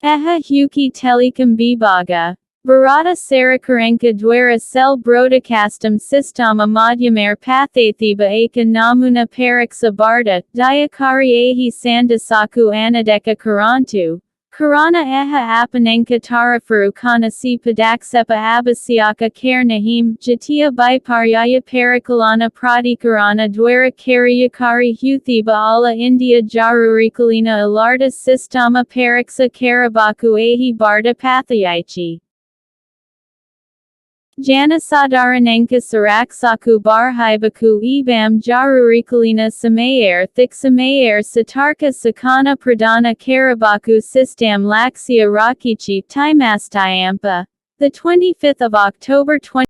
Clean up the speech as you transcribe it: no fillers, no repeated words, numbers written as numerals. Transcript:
Eha Huki Telekombibaga. Barata Sarakarenka Dwara Cell Broadcastum System Amadyamer Pathathiba Aka Namuna Pariksa Barta, Dayakari Ahi Sandasaku Anadeka Karantu. Karana Eha Apanenka Tarafaru Kana Si Padaksepa Abasiaka Karnahim, Jatia Biparyaya Parakalana Pradikarana Dwara Kariyakari Huthiba Ala India Jarurikalina Alarda Sistama Pariksa Karabaku Ahi Barta Pathayaichi. Janasadaranenka Saraksaku Barhibaku Ebam Jarurikalina Samayer Thik Samayer Satarka Sakana Pradana Karabaku Sistam Laxia Rakichi Timastayampa. The 25th of October 20